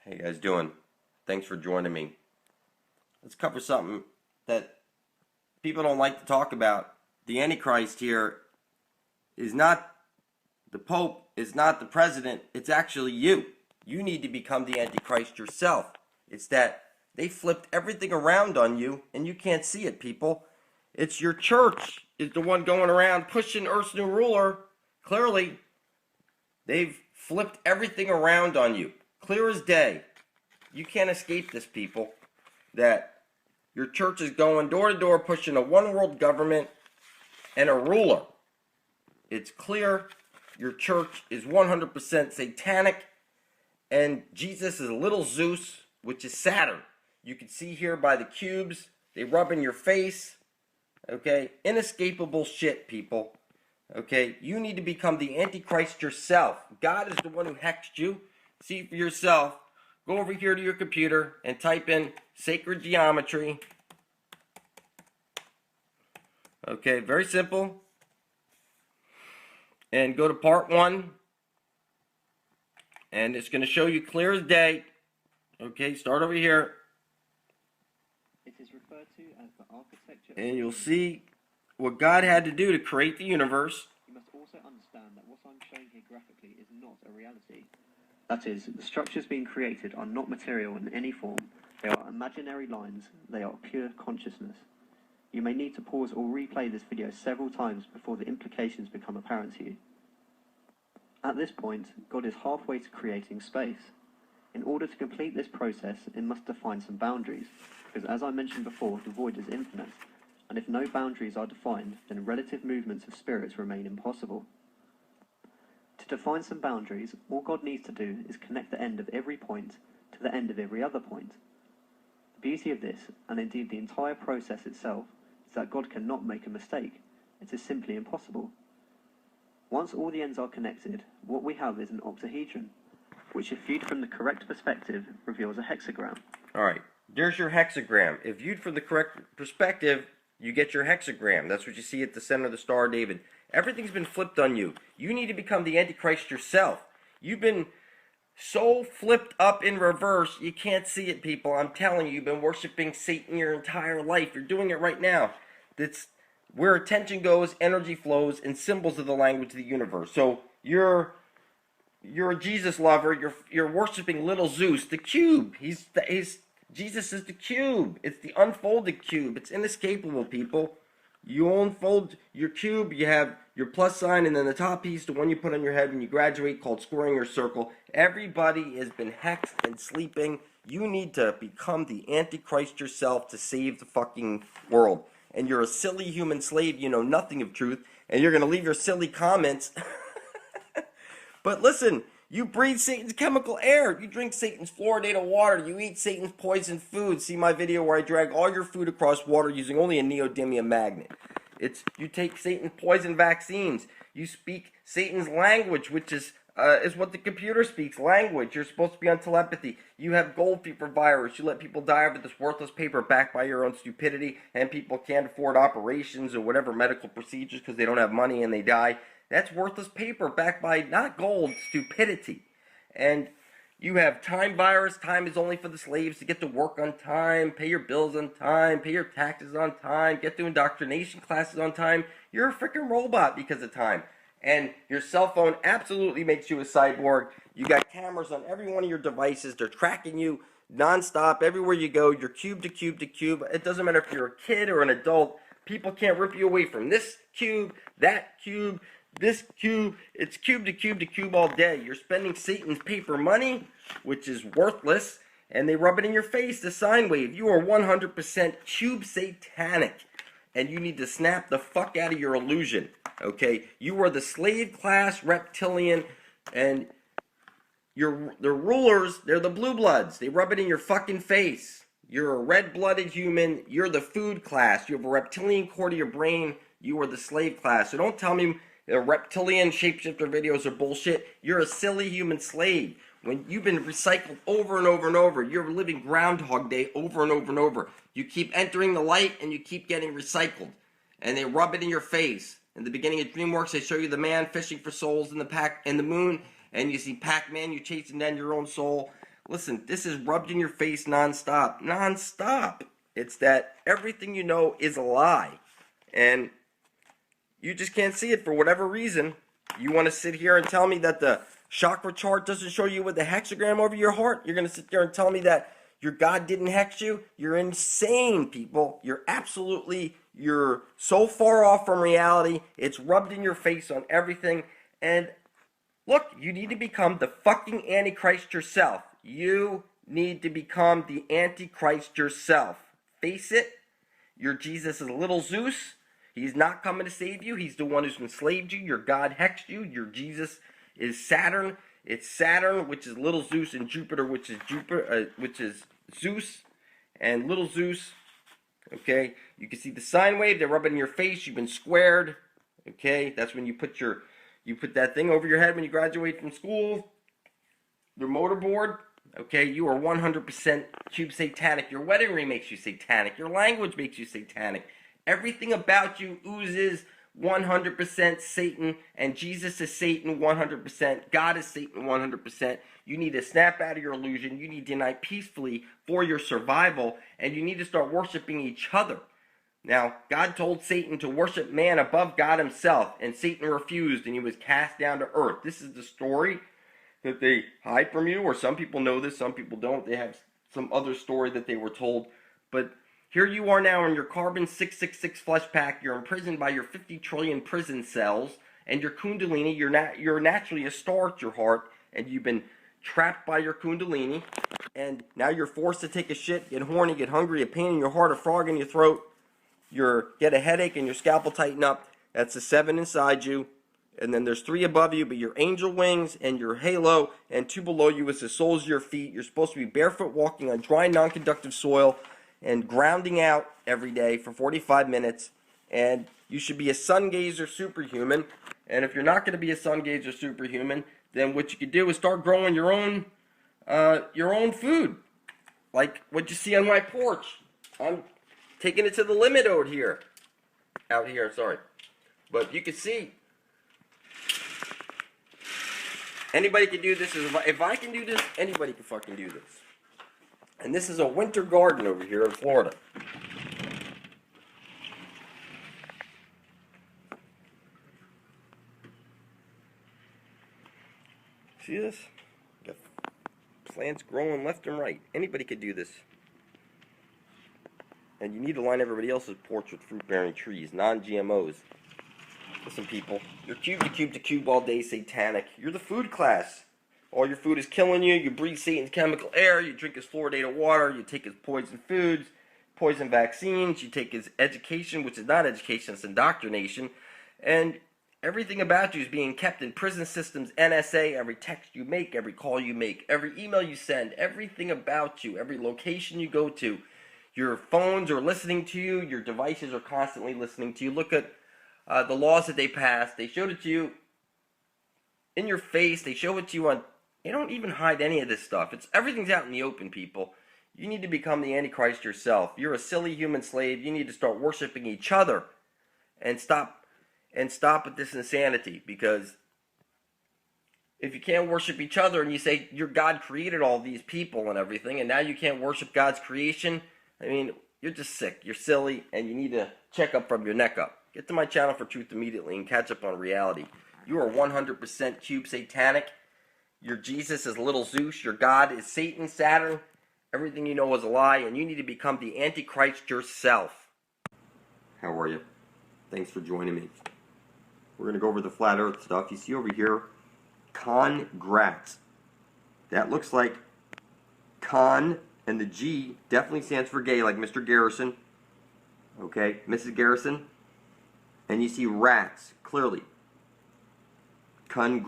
How you guys doing? Thanks for joining me. Let's cover something that people don't like to talk about. The Antichrist here is not the Pope, is not the president, it's actually you. You need to become the Antichrist yourself. It's that they flipped everything around on you and you can't see it, people. It's your church is the one going around pushing Earth's new ruler. Clearly, they've flipped everything around on you. Clear as day. You can't escape this, people. That your church is going door to door pushing a one world government and a ruler. It's clear your church is 100% satanic, and Jesus is little Zeus, which is Saturn. You can see here by the cubes, they rub in your face. Okay, inescapable shit, people. Okay, you need to become the Antichrist yourself. God is the one who hexed you. See for yourself. Go over here to your computer and type in sacred geometry. Okay, very simple. And go to part 1. And it's going to show you clear as day. Okay, start over here. It is referred to as the architecture. And you'll see what God had to do to create the universe. You must also understand that what I'm showing here graphically is not a reality. That is, the structures being created are not material in any form. They are imaginary lines. They are pure consciousness. You may need to pause or replay this video several times before the implications become apparent to you. At this point, God is halfway to creating space. In order to complete this process, it must define some boundaries, because as I mentioned before, the void is infinite, and if no boundaries are defined, then relative movements of spirits remain impossible. To define some boundaries, all God needs to do is connect the end of every point to the end of every other point. The beauty of this, and indeed the entire process itself, is that God cannot make a mistake. It is simply impossible. Once all the ends are connected, what we have is an octahedron, which if viewed from the correct perspective, reveals a hexagram. Alright, there's your hexagram. If viewed from the correct perspective, you get your hexagram. That's what you see at the center of the Star of David. Everything's been flipped on you. You need to become the Antichrist yourself. You've been so flipped up in reverse, you can't see it, people. I'm telling you, you've been worshiping Satan your entire life. You're doing it right now. That's where attention goes, energy flows, and symbols of the language of the universe. So you're a Jesus lover. You're worshiping little Zeus, the cube. Jesus is the cube. It's the unfolded cube. It's inescapable, people. You unfold your cube, you have your plus sign, and then the top piece, the one you put on your head when you graduate, called squaring your circle. Everybody has been hexed and sleeping. You need to become the Antichrist yourself to save the fucking world. And you're a silly human slave, you know nothing of truth, and you're going to leave your silly comments. But listen, you breathe Satan's chemical air. You drink Satan's fluoridated water. You eat Satan's poisoned food. See my video where I drag all your food across water using only a neodymium magnet. You take Satan's poison vaccines. You speak Satan's language, which is what the computer speaks, language. You're supposed to be on telepathy. You have gold fever virus. You let people die over this worthless paper backed by your own stupidity, and people can't afford operations or whatever medical procedures because they don't have money and they die. That's worthless paper backed by not gold, stupidity. And you have time virus. Time is only for the slaves to get to work on time, pay your bills on time, pay your taxes on time, get to indoctrination classes on time. You're a freaking robot because of time. And your cell phone absolutely makes you a cyborg. You got cameras on every one of your devices. They're tracking you nonstop everywhere you go. You're cube to cube to cube. It doesn't matter if you're a kid or an adult. People can't rip you away from this cube, that cube, this cube. It's cube to cube to cube all day. You're spending Satan's paper money, which is worthless, and they rub it in your face, the sine wave. You are 100% cube satanic, and you need to snap the fuck out of your illusion, okay? You are the slave class reptilian, and the rulers, they're the blue bloods. They rub it in your fucking face. You're a red-blooded human. You're the food class. You have a reptilian core to your brain. You are the slave class. So don't tell me the reptilian shapeshifter videos are bullshit. You're a silly human slave. When you've been recycled over and over and over, you're living Groundhog Day over and over and over. You keep entering the light and you keep getting recycled. And they rub it in your face. In the beginning of DreamWorks, they show you the man fishing for souls in the moon. And you see Pac-Man, you chasing down your own soul. Listen, this is rubbed in your face nonstop. Nonstop. It's that everything you know is a lie. And you just can't see it for whatever reason. You want to sit here and tell me that the chakra chart doesn't show you with the hexagram over your heart? You're going to sit there and tell me that your God didn't hex you? You're insane, people. You're so far off from reality. It's rubbed in your face on everything. And look, you need to become the fucking Antichrist yourself. You need to become the Antichrist yourself. Face it. Your Jesus is little Zeus. He's not coming to save you. He's the one who's enslaved you. Your God hexed you. Your Jesus is Saturn. It's Saturn, which is little Zeus, and Jupiter, which is Zeus, and little Zeus. Okay, you can see the sine wave. They're rubbing in your face. You've been squared. Okay, that's when you put that thing over your head when you graduate from school. Your motorboard. Okay, you are 100% cube satanic. Your wedding ring makes you satanic. Your language makes you satanic. Everything about you oozes 100% Satan, and Jesus is Satan 100%. God is Satan 100%. You need to snap out of your illusion. You need to unite peacefully for your survival, and you need to start worshiping each other. Now, God told Satan to worship man above God himself, and Satan refused, and he was cast down to earth. This is the story that they hide from you, or some people know this, some people don't. They have some other story that they were told, but here you are now in your carbon 666 flesh pack. You're imprisoned by your 50 trillion prison cells, and your kundalini, you're naturally a star at your heart, and you've been trapped by your kundalini, and now you're forced to take a shit, get horny, get hungry, a pain in your heart, a frog in your throat, get a headache, and your scalp will tighten up. That's the 7 inside you, and then there's 3 above you, but your angel wings and your halo, and 2 below you is the soles of your feet. You're supposed to be barefoot walking on dry, non-conductive soil, and grounding out every day for 45 minutes, and you should be a sun gazer superhuman. And if you're not going to be a sun gazer superhuman, then what you could do is start growing your own food, like what you see on my porch. I'm taking it to the limit out here, sorry. But you can see, anybody can do this. If I can do this, anybody can fucking do this. And this is a winter garden over here in Florida. See this? Got plants growing left and right. Anybody could do this. And you need to line everybody else's porch with fruit-bearing trees, non-GMOs. Listen, people, you're cube to cube to cube all day, satanic. You're the food class. All your food is killing you. You breathe Satan's chemical air. You drink his fluoridated water. You take his poison foods, poison vaccines. You take his education, which is not education, it's indoctrination. And everything about you is being kept in prison systems, NSA. Every text you make, every call you make, every email you send, everything about you, every location you go to. Your phones are listening to you. Your devices are constantly listening to you. Look at the laws that they passed. They showed it to you in your face. They show it to you on... They don't even hide any of this stuff. Everything's out in the open, people. You need to become the Antichrist yourself. You're a silly human slave. You need to start worshiping each other and stop with this insanity. Because if you can't worship each other and you say your God created all these people and everything, and now you can't worship God's creation, I mean, you're just sick. You're silly, and you need to check up from your neck up. Get to my channel for truth immediately and catch up on reality. You are 100% cube satanic. Your Jesus is little Zeus. Your God is Satan, Saturn. Everything you know is a lie, and you need to become the Antichrist yourself. How are you? Thanks for joining me. We're going to go over the flat earth stuff. You see over here, congrats. That looks like con, and the G definitely stands for gay, like Mr. Garrison. Okay, Mrs. Garrison. And you see rats, clearly. Con,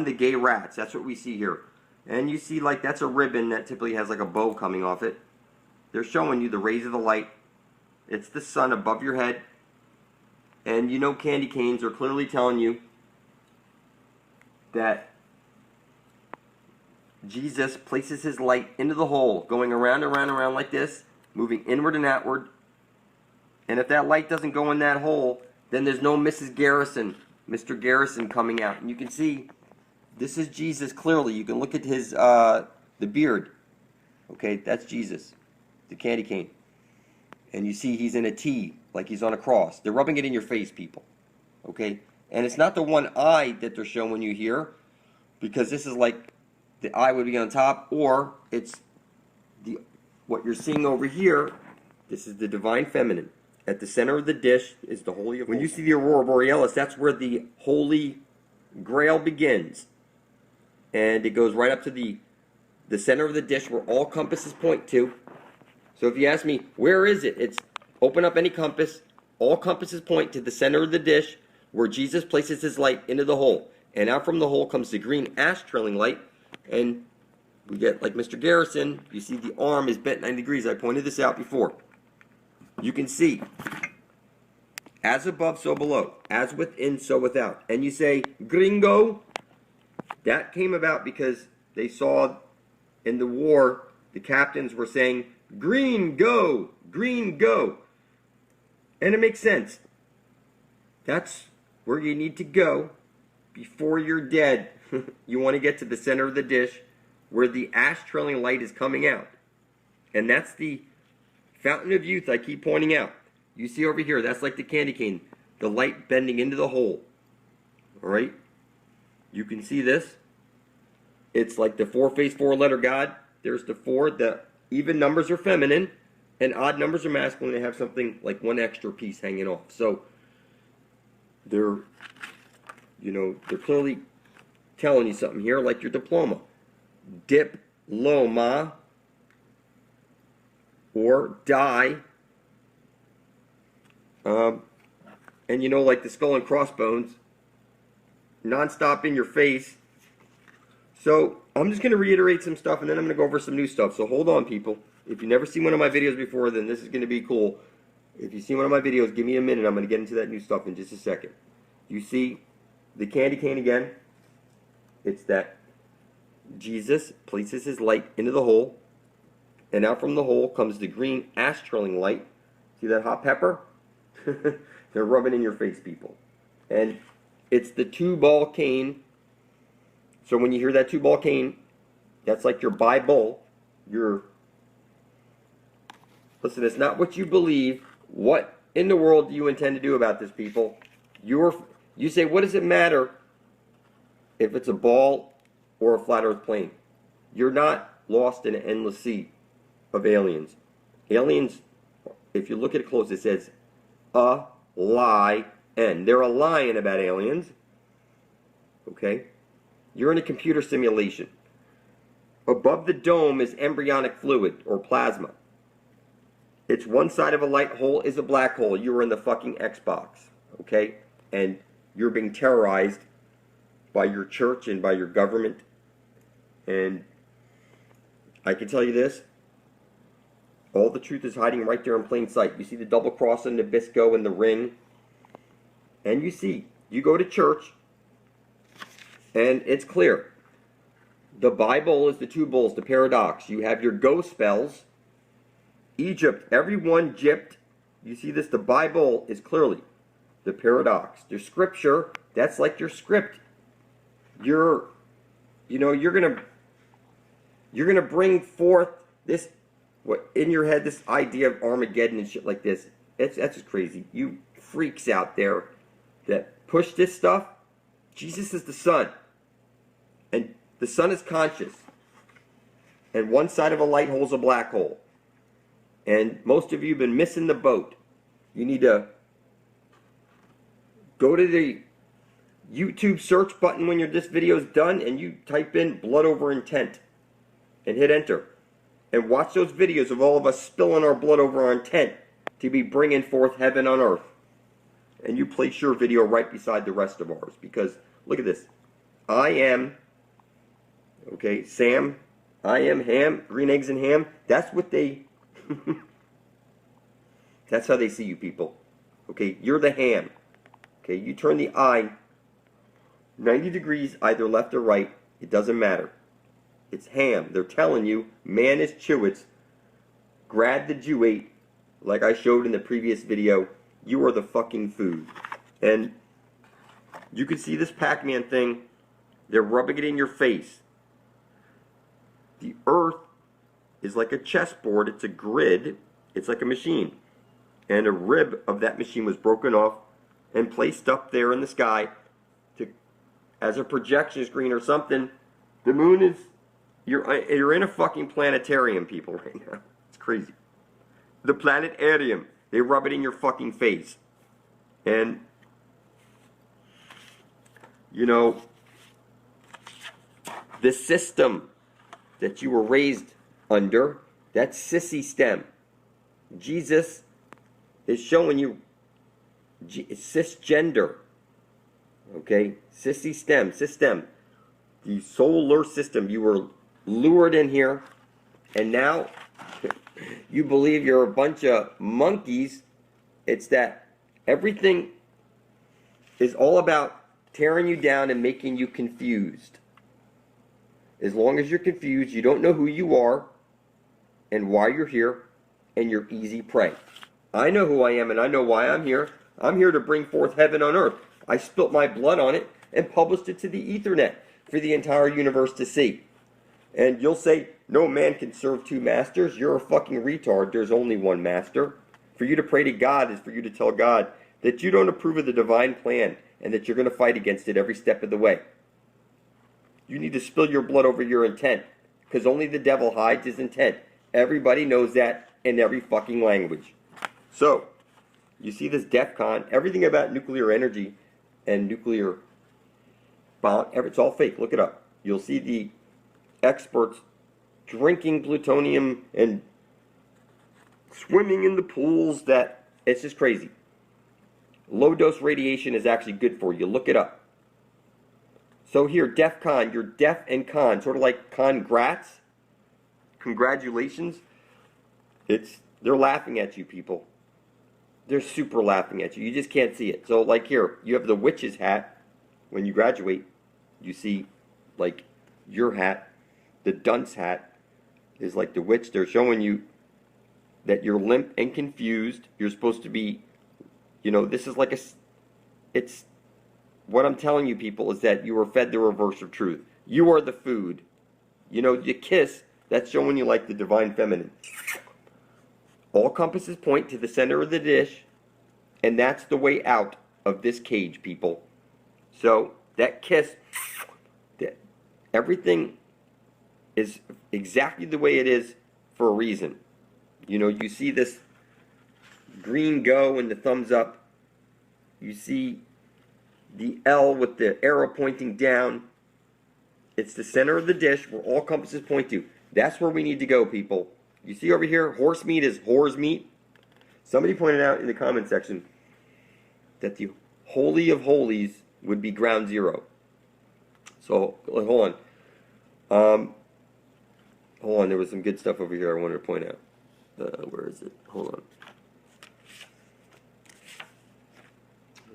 the gay rats. That's what we see here. And you see, like, that's a ribbon that typically has like a bow coming off it. They're showing you the rays of the light. It's the sun above your head. And you know candy canes are clearly telling you that Jesus places his light into the hole, going around and around and around like this, moving inward and outward. And if that light doesn't go in that hole, then there's no Mrs. Garrison, Mr. Garrison coming out. And you can see This is Jesus clearly. You can look at his the beard. Okay, that's Jesus, the candy cane. And you see he's in a T, like he's on a cross. They're rubbing it in your face, people. Okay? And it's not the one eye that they're showing you here, because this is like the eye would be on top, or it's the what you're seeing over here. This is the divine feminine. At the center of the dish is the Holy of Holies. When you see the Aurora Borealis, that's where the Holy Grail begins. And it goes right up to the center of the dish where all compasses point to. So if you ask me, where is it? It's open up any compass. All compasses point to the center of the dish where Jesus places his light into the hole. And out from the hole comes the green ash trailing light. And we get, like Mr. Garrison, you see the arm is bent 90 degrees. I pointed this out before. You can see, as above, so below. As within, so without. And you say, gringo. That came about because they saw in the war, the captains were saying, green, go! Green, go! And it makes sense. That's where you need to go before you're dead. You want to get to the center of the dish where the ash trailing light is coming out. And that's the fountain of youth I keep pointing out. You see over here, that's like the candy cane. The light bending into the hole. Alright? You can see this. It's like the four-faced, four-letter God. There's the four. The even numbers are feminine, and odd numbers are masculine. They have something like one extra piece hanging off. So they're, they're clearly telling you something here, like your diploma. Diploma, or die. And like the skull and crossbones, non-stop in your face. So I'm just going to reiterate some stuff, and then I'm going to go over some new stuff. So hold on, people. If you've never seen one of my videos before, then this is going to be cool. If you've seen one of my videos, give me a minute. I'm going to get into that new stuff in just a second. You see the candy cane again. It's that Jesus places his light into the hole, and out from the hole comes the green ash trailing light. See that hot pepper? They're rubbing in your face, people. And it's the two-ball cane. So when you hear that two-ball cane, that's like your Bible. Listen, it's not what you believe. What in the world do you intend to do about this, people? You say, what does it matter if it's a ball or a flat earth plane? You're not lost in an endless sea of aliens. Aliens, if you look at it close, it says a lie and they're a lying about aliens. Okay? You're in a computer simulation. Above the dome is embryonic fluid or plasma. It's one side of a light hole is a black hole. You're in the fucking Xbox. Okay? And you're being terrorized by your church and by your government. And I can tell you this. All the truth is hiding right there in plain sight. You see the double cross and Nabisco and the ring. And you go to church. And it's clear. The Bible is the two bulls, the paradox. You have your go spells. Egypt, everyone gypped. You see this? The Bible is clearly the paradox. Your scripture, that's like your script. You're gonna bring forth this, what in your head, this idea of Armageddon and shit like this. That's just crazy. You freaks out there that push this stuff. Jesus is the sun. And the sun is conscious. And one side of a light hole is a black hole. And most of you have been missing the boat. You need to go to the YouTube search button when this video is done and you type in blood over intent and hit enter. And watch those videos of all of us spilling our blood over our intent to be bringing forth heaven on earth. And you place your video right beside the rest of ours. Because, look at this. I am, okay, Sam, I am ham, green eggs and ham. That's what they, that's how they see you, people. Okay, you're the ham. Okay, you turn the eye 90 degrees either left or right. It doesn't matter. It's ham. They're telling you, man is Chewits. Grab the Jewate, like I showed in the previous video. You are the fucking food. And you can see this Pac-Man thing They're rubbing it in your face. The earth is like a chessboard. It's a grid. It's like a machine. And a rib of that machine was broken off and placed up there in the sky to, as a projection screen or something. The moon is, you're in a fucking planetarium, people, right now. It's crazy. The planetarium. They rub it in your fucking face. And, you know, the system that you were raised under, that's sissy stem. Jesus is showing you cisgender. Okay? Sissy stem, system. The solar system. You were lured in here, and now you believe you're a bunch of monkeys. It's that everything is all about tearing you down and making you confused. As long as you're confused, you don't know who you are and why you're here, and you're easy prey. I know who I am and I know why I'm here. I'm here to bring forth heaven on earth. I spilt my blood on it and published it to the Ethernet for the entire universe to see. And you'll say, no man can serve two masters. You're a fucking retard. There's only one master. For you to pray to God is for you to tell God that you don't approve of the divine plan and that you're going to fight against it every step of the way. You need to spill your blood over your intent, because only the devil hides his intent. Everybody knows that in every fucking language. So, you see this DEF CON, everything about nuclear energy and nuclear bomb, it's all fake. Look it up. You'll see the experts drinking plutonium and swimming in the pools. That it's just crazy. Low dose radiation is actually good for you. Look it up. So here, DEF CON, you're deaf and con, sort of like congrats, congratulations. They're laughing at you, people. They're super laughing at you. You just can't see it. So like here, you have the witch's hat. When you graduate, you see like your hat. The dunce hat is like the witch. They're showing you that you're limp and confused. You're supposed to be, you know, this is like it's, what I'm telling you, people, is that you were fed the reverse of truth. You are the food. You know, you kiss, that's showing you like the divine feminine. All compasses point to the center of the dish, and that's the way out of this cage, people. So, that kiss, everything is exactly the way it is for a reason. You know, you see this green go and the thumbs up. You see the L with the arrow pointing down. It's the center of the dish where all compasses point to. That's where we need to go, people. You see over here, horse meat is whore's meat. Somebody pointed out in the comment section that the Holy of Holies would be ground zero. So, hold on. Hold on, there was some good stuff over here I wanted to point out. Where is it? Hold on.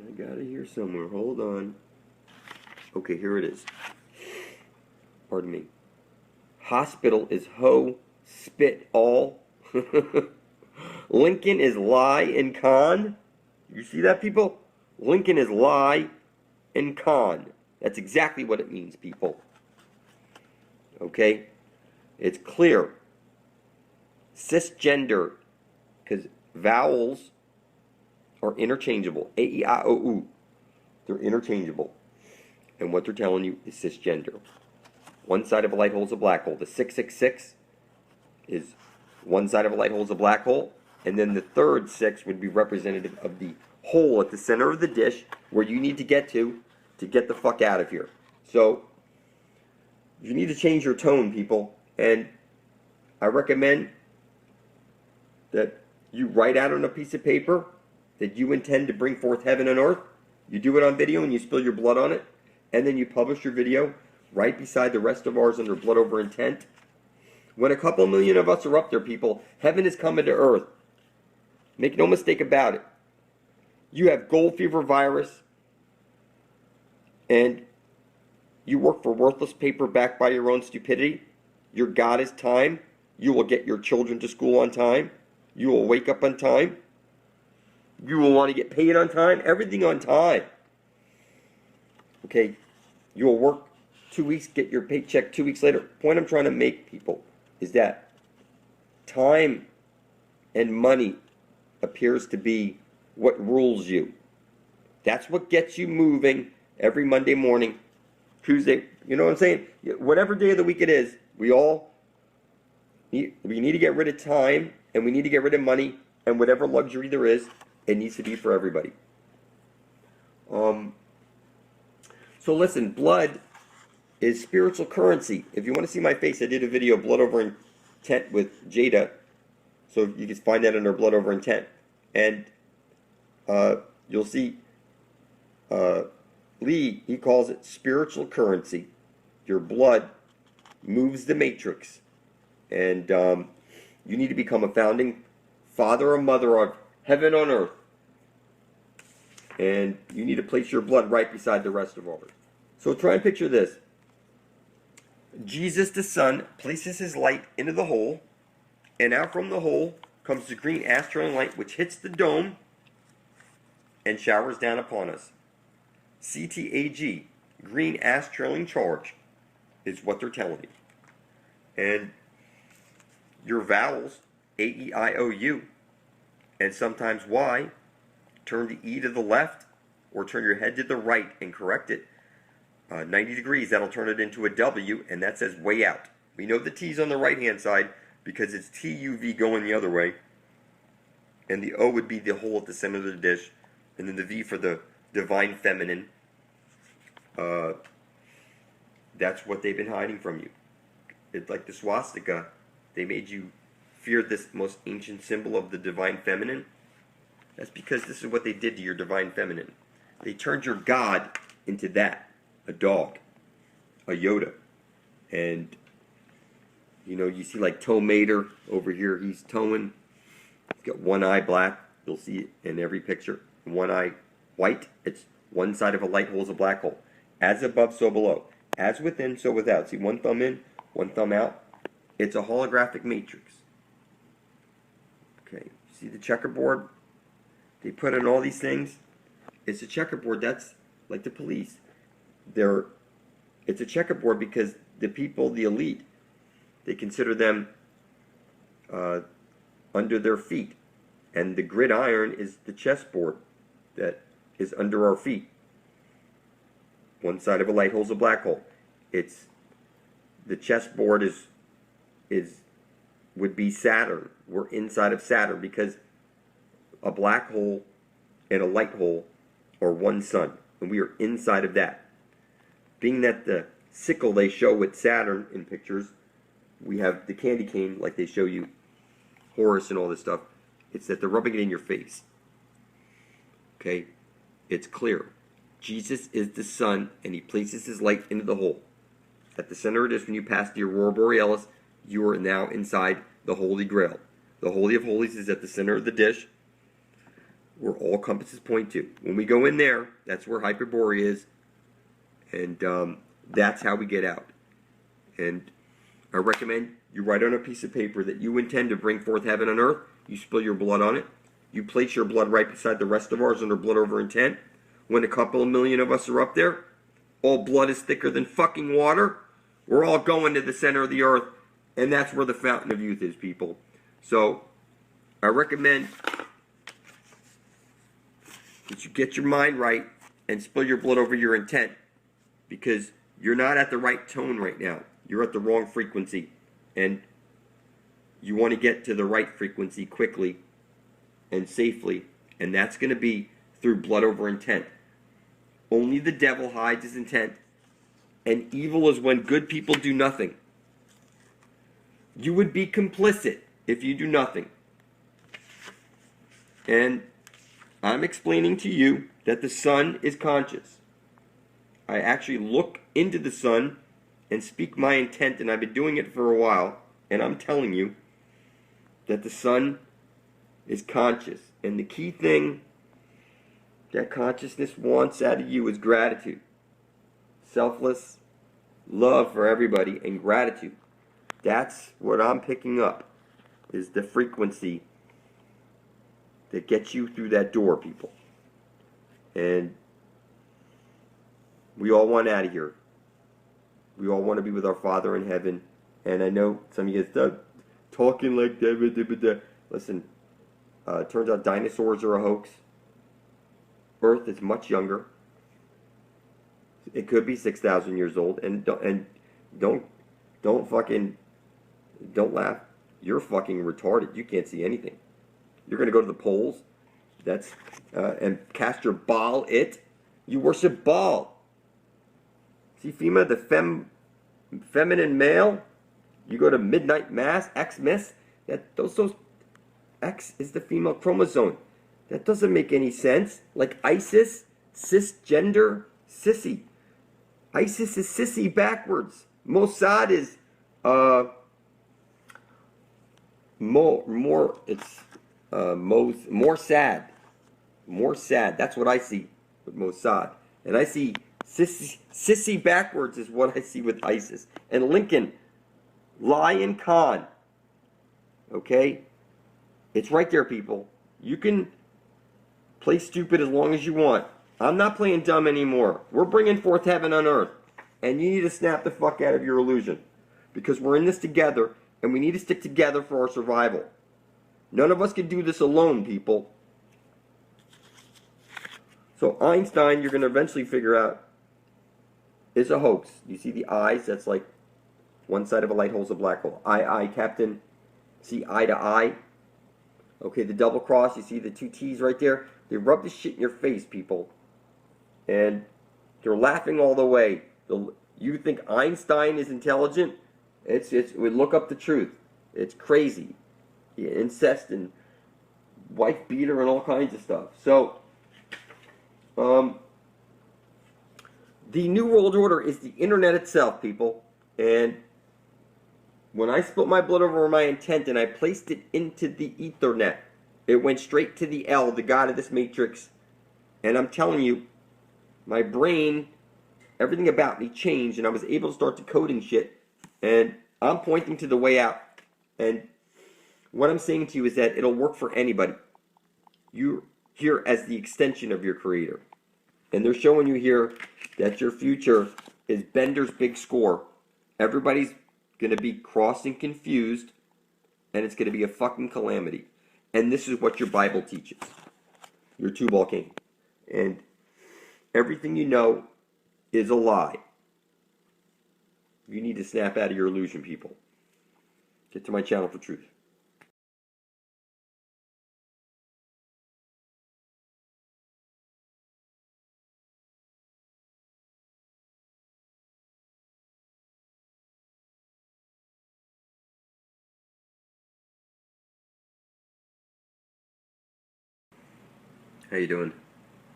I got it here somewhere. Hold on. Okay, here it is. Pardon me. Hospital is ho, spit all. Lincoln is lie and con. You see that, people? Lincoln is lie and con. That's exactly what it means, people. Okay? It's clear. Cisgender, because vowels are interchangeable. A, E, I, O, U. They're interchangeable. And what they're telling you is cisgender. One side of a light hole is a black hole. The 666 is one side of a light hole is a black hole. And then the third 6 would be representative of the hole at the center of the dish where you need to get the fuck out of here. So, you need to change your tone, people. And I recommend that you write out on a piece of paper that you intend to bring forth heaven on earth. You do it on video and you spill your blood on it. And then you publish your video right beside the rest of ours under blood over intent. When a couple million of us are up there, people, heaven is coming to earth. Make no mistake about it. You have gold fever virus and you work for worthless paper backed by your own stupidity. Your God is time. You will get your children to school on time. You will wake up on time. You will want to get paid on time. Everything on time. Okay? You will work 2 weeks, get your paycheck 2 weeks later. Point I'm trying to make, people, is that time and money appears to be what rules you. That's what gets you moving every Monday morning, Tuesday. You know what I'm saying? Whatever day of the week it is, we need to get rid of time, and we need to get rid of money, and whatever luxury there is, it needs to be for everybody. So listen, blood is spiritual currency. If you want to see my face, I did a video, Blood Over Intent, with Jada. So you can find that under Blood Over Intent. And you'll see Lee, he calls it spiritual currency. Your blood moves the matrix. And you need to become a founding father or mother of heaven on earth. And you need to place your blood right beside the rest of ours. So try and picture this. Jesus the Son places his light into the hole, and out from the hole comes the green astral light, which hits the dome and showers down upon us. CTAG, green astral charge, is what they're telling you. And your vowels, A, E, I, O, U, and sometimes Y, turn the E to the left or turn your head to the right and correct it. 90 degrees, that'll turn it into a W, and that says way out. We know the T's on the right-hand side because it's TUV going the other way. And the O would be the hole at the center of the dish. And then the V for the divine feminine. That's what they've been hiding from you. It's like the swastika. They made you fear this most ancient symbol of the divine feminine. That's because this is what they did to your divine feminine. They turned your God into that. A dog. A Yoda. And, you know, you see like Toe Mater over here. He's towing. He's got one eye black. You'll see it in every picture. One eye white. It's one side of a light hole is a black hole. As above, so below. As within, so without. See, one thumb in, one thumb out. It's a holographic matrix. Okay, see the checkerboard? They put in all these things. It's a checkerboard. That's like the police. It's a checkerboard because the people, the elite, they consider them under their feet. And the gridiron is the chessboard that is under our feet. One side of a light hole is a black hole. It's the chessboard would be Saturn. We're inside of Saturn because a black hole and a light hole are one sun, and we are inside of that. Being that the sickle they show with Saturn in pictures, we have the candy cane like they show you Horus and all this stuff. It's that they're rubbing it in your face. Okay? It's clear. Jesus is the sun, and he places his light into the hole. At the center of this, when you pass the Aurora Borealis, you are now inside the Holy Grail. The Holy of Holies is at the center of the dish, where all compasses point to. When we go in there, that's where Hyperborea is, and that's how we get out. And I recommend you write on a piece of paper that you intend to bring forth heaven on earth. You spill your blood on it. You place your blood right beside the rest of ours under Blood Over Intent. When a couple of million of us are up there, all blood is thicker than fucking water. We're all going to the center of the earth, and that's where the fountain of youth is, people. So I recommend that you get your mind right and spill your blood over your intent, because you're not at the right tone right now. You're at the wrong frequency, and you want to get to the right frequency quickly and safely, and that's going to be through blood over intent. Only the devil hides his intent, and evil is when good people do nothing. You would be complicit if you do nothing. And I'm explaining to you that the sun is conscious. I actually look into the sun and speak my intent, and I've been doing it for a while, and I'm telling you that the sun is conscious. And the key thing that consciousness wants out of you is gratitude. Selfless love for everybody and gratitude. That's what I'm picking up, is the frequency that gets you through that door, people. And we all want out of here. We all want to be with our Father in heaven. And I know some of you guys stop talking like that. Listen, turns out dinosaurs are a hoax. Earth is much younger. It could be 6,000 years old. And don't laugh. You're fucking retarded. You can't see anything. You're gonna go to the poles. And cast your Baal it. You worship Baal. See, FEMA, the feminine male. You go to midnight mass, Xmas. Those X is the female chromosome. That doesn't make any sense. Like ISIS, cisgender, sissy. ISIS is sissy backwards. Mossad is more sad. More sad. That's what I see with Mossad. And I see sissy backwards is what I see with ISIS. And Lincoln, Lion Khan. Okay? It's right there, people. You can play stupid as long as you want. I'm not playing dumb anymore. We're bringing forth heaven on earth. And you need to snap the fuck out of your illusion. Because we're in this together, and we need to stick together for our survival. None of us can do this alone, people. So Einstein, you're going to eventually figure out, is a hoax. You see the eyes? That's like one side of a light hole is a black hole. Eye, Captain. See eye to eye? Okay, the double cross, you see the two T's right there? They rub this shit in your face, people. And they're laughing all the way. You think Einstein is intelligent? We look up the truth. It's crazy. Yeah, incest and wife beater and all kinds of stuff. So, the New World Order is the internet itself, people. And when I spilled my blood over my intent and I placed it into the Ethernet, it went straight to the L, the god of this matrix. And I'm telling you, my brain, everything about me changed, and I was able to start decoding shit. And I'm pointing to the way out. And what I'm saying to you is that it'll work for anybody. You're here as the extension of your creator. And they're showing you here that your future is Bender's big score. Everybody's going to be crossing confused, and it's going to be a fucking calamity. And this is what your Bible teaches. Your Tubal Cain. And everything you know is a lie. You need to snap out of your illusion, people. Get to my channel for truth. How you doing?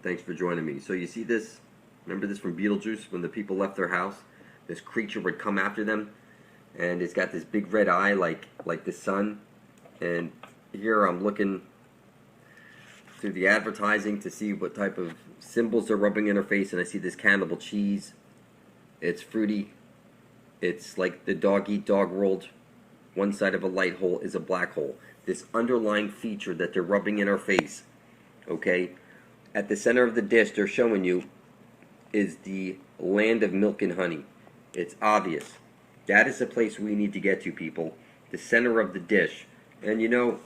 Thanks for joining me. So you see this? Remember this from Beetlejuice when the people left their house? This creature would come after them, and it's got this big red eye like the sun. And here I'm looking through the advertising to see what type of symbols they're rubbing in her face, and I see this cannibal cheese. It's fruity. It's like the dog-eat-dog world. One side of a light hole is a black hole. This underlying feature that they're rubbing in our face, okay, at the center of the dish they're showing you is the land of milk and honey. It's obvious. That is the place we need to get to, people. The center of the dish. And you know,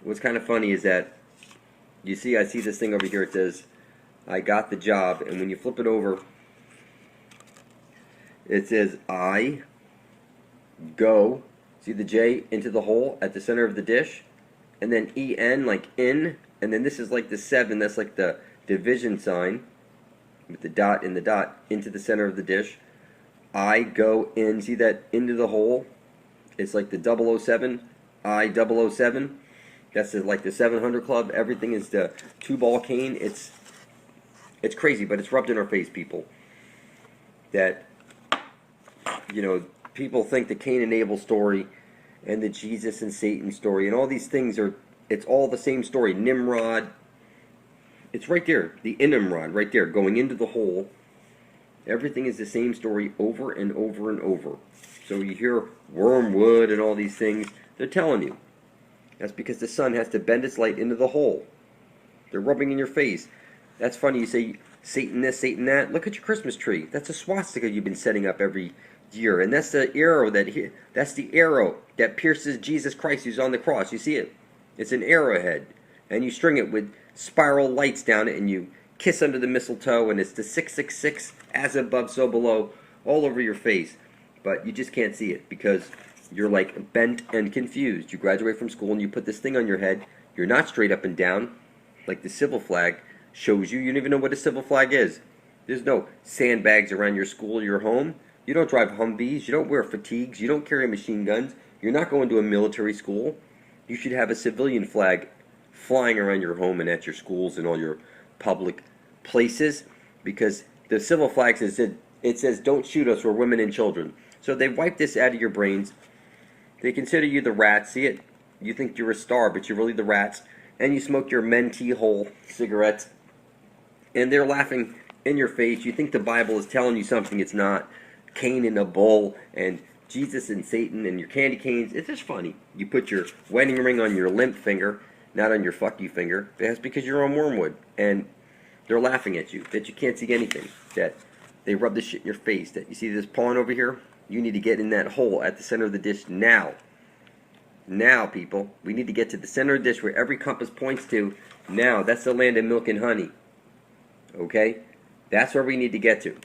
what's kind of funny is that, you see, I see this thing over here, it says, I got the job, and when you flip it over, it says, I go, see the J into the hole at the center of the dish, and then EN, like in, and then this is like the 7, that's like the division sign, with the dot in the dot, into the center of the dish. I go in, see that into the hole? It's like the 007, I 007. That's like the 700 Club. Everything is the Tubal Cain. It's crazy, but it's rubbed in our face, people. That, you know, people think the Cain and Abel story and the Jesus and Satan story and all these things are, it's all the same story. Nimrod, it's right there. The Nimrod, right there, going into the hole. Everything is the same story over and over and over. So you hear wormwood and all these things. They're telling you. That's because the sun has to bend its light into the hole. They're rubbing in your face. That's funny. You say, Satan this, Satan that. Look at your Christmas tree. That's a swastika you've been setting up every year, and that's the arrow that pierces Jesus Christ who's on the cross. You see it? It's an arrowhead, and you string it with spiral lights down it, and you kiss under the mistletoe, and it's the 666, as above, so below, all over your face. But you just can't see it because you're like bent and confused. You graduate from school and you put this thing on your head. You're not straight up and down like the civil flag shows you. You don't even know what a civil flag is. There's no sandbags around your school or your home. You don't drive Humvees. You don't wear fatigues. You don't carry machine guns. You're not going to a military school. You should have a civilian flag flying around your home and at your schools and all your public places, because the civil flag says don't shoot us, we're women and children. So they wipe this out of your brains. They consider you the rats. See it? You think you're a star, but you're really the rats. And you smoke your mentee hole cigarettes. And they're laughing in your face. You think the Bible is telling you something it's not. Cain and a bull, and Jesus and Satan, and your candy canes. It's just funny. You put your wedding ring on your limp finger, not on your fuck you finger. That's because you're on wormwood. And they're laughing at you, that you can't see anything. That they rub this shit in your face. That you see this pawn over here? You need to get in that hole at the center of the dish now. Now, people. We need to get to the center of the dish where every compass points to. Now. That's the land of milk and honey. Okay? That's where we need to get to.